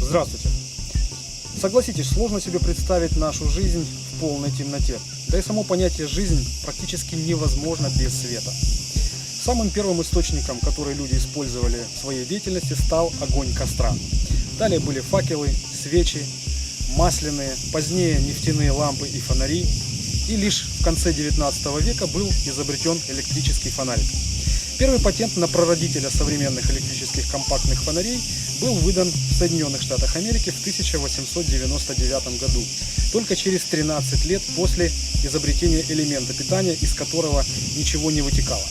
Здравствуйте! Согласитесь, сложно себе представить нашу жизнь в полной темноте. Да и само понятие «жизнь» практически невозможно без света. Самым первым источником, который люди использовали в своей деятельности, стал огонь костра. Далее были факелы, свечи, масляные, позднее нефтяные лампы и фонари. И лишь в конце 19 века был изобретен электрический фонарик. Первый патент на прародителя современных электрических компактных фонарей был выдан в Соединенных Штатах Америки в 1899 году, только через 13 лет после изобретения элемента питания, из которого ничего не вытекало.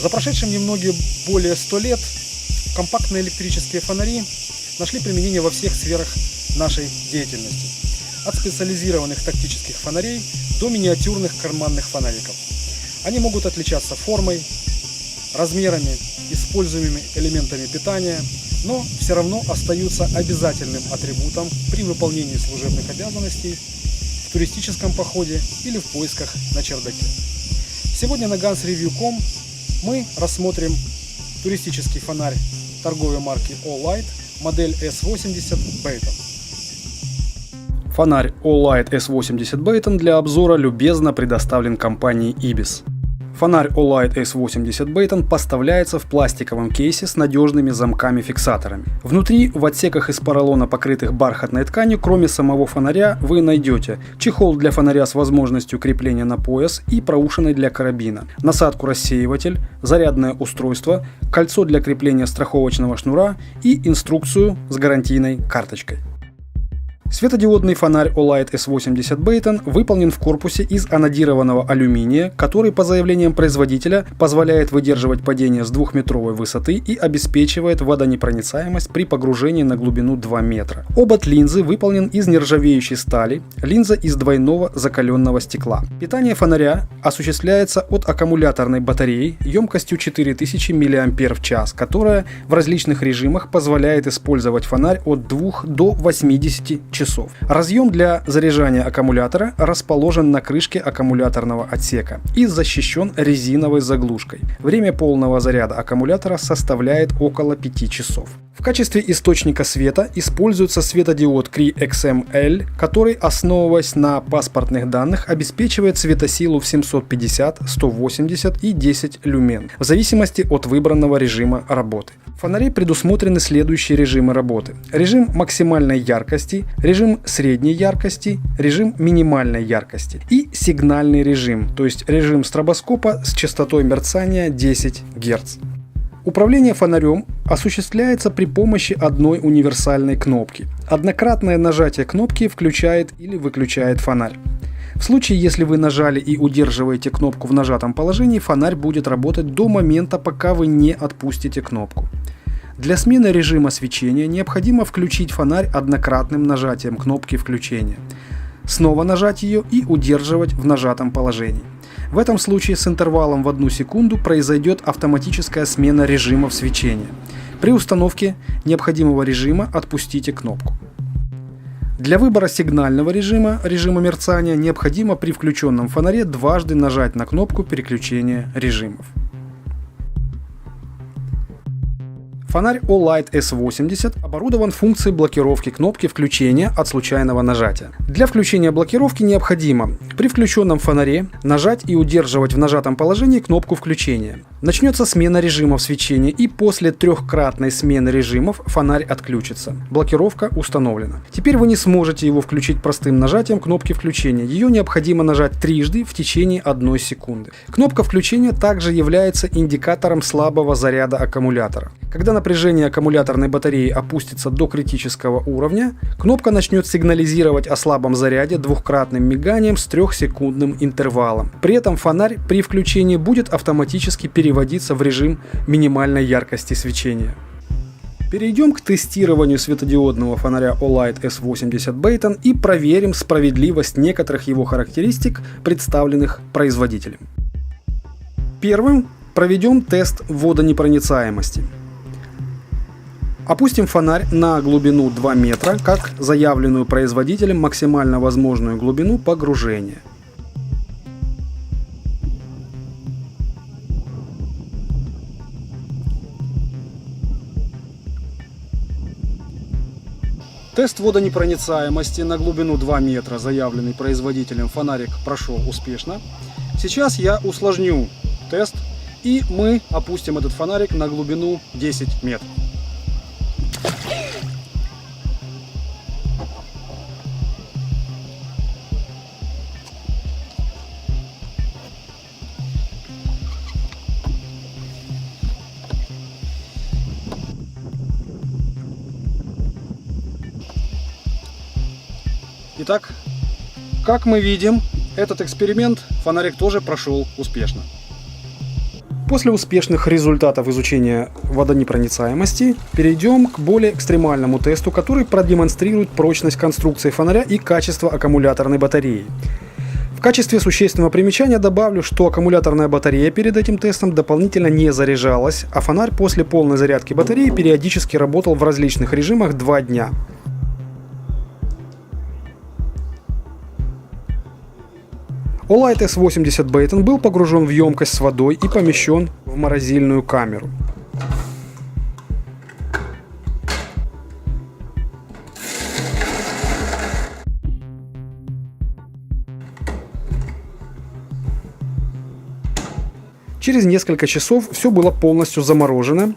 За прошедшим немногие более 100 лет компактные электрические фонари нашли применение во всех сферах нашей деятельности. От специализированных тактических фонарей до миниатюрных карманных фонариков. Они могут отличаться формой, размерами, используемыми элементами питания, но все равно остаются обязательным атрибутом при выполнении служебных обязанностей, в туристическом походе или в поисках на чердаке. Сегодня на GunsReview.com мы рассмотрим туристический фонарь торговой марки All-Lite, модель S80 Baton. Фонарь All-Lite S80 Baton для обзора любезно предоставлен компанией Ibis. Фонарь All-Lite S80 Baton поставляется в пластиковом кейсе с надежными замками-фиксаторами. Внутри, в отсеках из поролона, покрытых бархатной тканью, кроме самого фонаря, вы найдете чехол для фонаря с возможностью крепления на пояс и проушиной для карабина, насадку-рассеиватель, зарядное устройство, кольцо для крепления страховочного шнура и инструкцию с гарантийной карточкой. Светодиодный фонарь All-Lite S80 Baton выполнен в корпусе из анодированного алюминия, который, по заявлениям производителя, позволяет выдерживать падение с 2-метровой высоты и обеспечивает водонепроницаемость при погружении на глубину 2 метра. Обод линзы выполнен из нержавеющей стали, линза из двойного закаленного стекла. Питание фонаря осуществляется от аккумуляторной батареи емкостью 4000 мАч, которая в различных режимах позволяет использовать фонарь от 2 до 80 часов. Разъем для заряжания аккумулятора расположен на крышке аккумуляторного отсека и защищен резиновой заглушкой. Время полного заряда аккумулятора составляет около 5 часов. В качестве источника света используется светодиод Cree XM-L, который, основываясь на паспортных данных, обеспечивает светосилу в 750, 180 и 10 люмен, в зависимости от выбранного режима работы. В фонаре предусмотрены следующие режимы работы. Режим максимальной яркости, режим средней яркости, режим минимальной яркости и сигнальный режим, то есть режим стробоскопа с частотой мерцания 10 Гц. Управление фонарем осуществляется при помощи одной универсальной кнопки. Однократное нажатие кнопки включает или выключает фонарь. В случае, если вы нажали и удерживаете кнопку в нажатом положении, фонарь будет работать до момента, пока вы не отпустите кнопку. Для смены режима свечения необходимо включить фонарь однократным нажатием кнопки включения. Снова нажать ее и удерживать в нажатом положении. В этом случае с интервалом в 1 секунду произойдет автоматическая смена режимов свечения. При установке необходимого режима отпустите кнопку. Для выбора сигнального режима мерцания, необходимо при включенном фонаре дважды нажать на кнопку переключения режимов. Фонарь All-Lite S80 оборудован функцией блокировки кнопки включения от случайного нажатия. Для включения блокировки необходимо при включенном фонаре нажать и удерживать в нажатом положении кнопку включения. Начнется смена режимов свечения, и после 3-кратной смены режимов фонарь отключится. Блокировка установлена. Теперь вы не сможете его включить простым нажатием кнопки включения. Ее необходимо нажать трижды в течение 1 секунды. Кнопка включения также является индикатором слабого заряда аккумулятора. Когда напряжение аккумуляторной батареи опустится до критического уровня, кнопка начнет сигнализировать о слабом заряде 2-кратным миганием с 3-секундным интервалом. При этом фонарь при включении будет автоматически переводиться в режим минимальной яркости свечения. Перейдем к тестированию светодиодного фонаря All-Lite S80 Baton и проверим справедливость некоторых его характеристик, представленных производителем. Первым проведем тест водонепроницаемости. Опустим фонарь на глубину 2 метра, как заявленную производителем максимально возможную глубину погружения. Тест водонепроницаемости на глубину 2 метра, заявленный производителем, фонарик прошел успешно. Сейчас я усложню тест, и мы опустим этот фонарик на глубину 10 метров. Итак, как мы видим, этот эксперимент фонарик тоже прошел успешно. После успешных результатов изучения водонепроницаемости перейдем к более экстремальному тесту, который продемонстрирует прочность конструкции фонаря и качество аккумуляторной батареи. В качестве существенного примечания добавлю, что аккумуляторная батарея перед этим тестом дополнительно не заряжалась, а фонарь после полной зарядки батареи периодически работал в различных режимах 2 дня. Olight S80 Baton был погружен в емкость с водой и помещен в морозильную камеру. Через несколько часов все было полностью заморожено,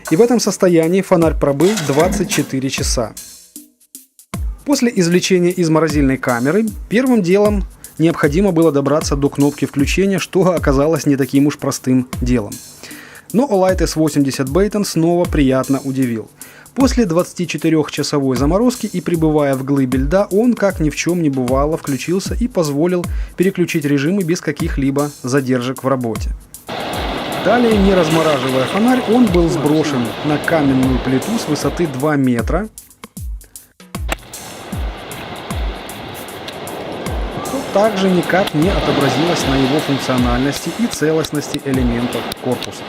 и в этом состоянии фонарь пробыл 24 часа. После извлечения из морозильной камеры первым делом необходимо было добраться до кнопки включения, что оказалось не таким уж простым делом. Но Olight S80 Baton снова приятно удивил. После 24-часовой заморозки и пребывая в глыбе льда, он, как ни в чем не бывало, включился и позволил переключить режимы без каких-либо задержек в работе. Далее, не размораживая фонарь, он был сброшен на каменную плиту с высоты 2 метра. Также никак не отобразилось на его функциональности и целостности элементов корпуса.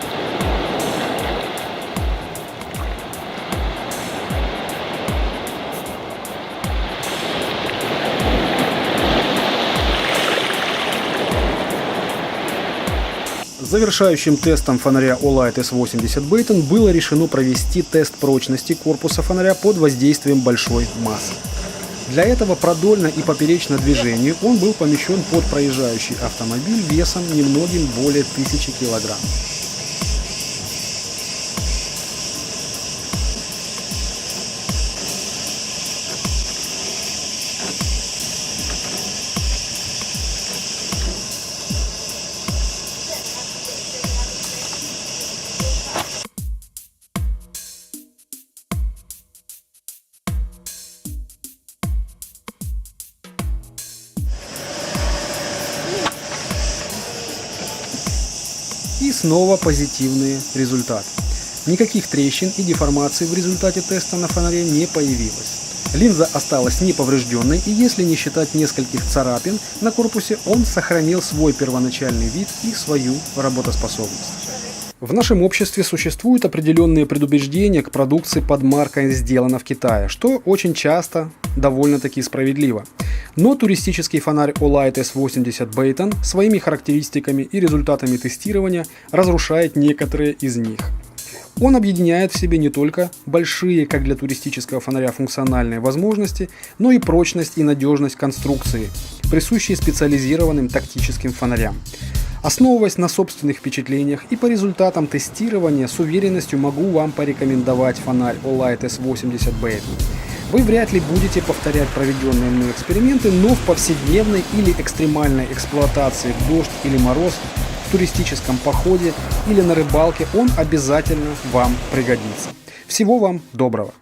Завершающим тестом фонаря Olight S80 Baton было решено провести тест прочности корпуса фонаря под воздействием большой массы. Для этого продольно и поперечно движению он был помещен под проезжающий автомобиль весом немногим более 1000 кг. И снова позитивные результаты. Никаких трещин и деформаций в результате теста на фонаре не появилось. Линза осталась неповрежденной, и если не считать нескольких царапин на корпусе, он сохранил свой первоначальный вид и свою работоспособность. В нашем обществе существуют определенные предубеждения к продукции под маркой «Сделано в Китае», что очень часто довольно-таки справедливо. Но туристический фонарь Olight S80 Baton своими характеристиками и результатами тестирования разрушает некоторые из них. Он объединяет в себе не только большие, как для туристического фонаря, функциональные возможности, но и прочность и надежность конструкции, присущие специализированным тактическим фонарям. Основываясь на собственных впечатлениях и по результатам тестирования, с уверенностью могу вам порекомендовать фонарь Olight S80 Baton. Вы вряд ли будете повторять проведенные мной эксперименты, но в повседневной или экстремальной эксплуатации в дождь или мороз, в туристическом походе или на рыбалке он обязательно вам пригодится. Всего вам доброго!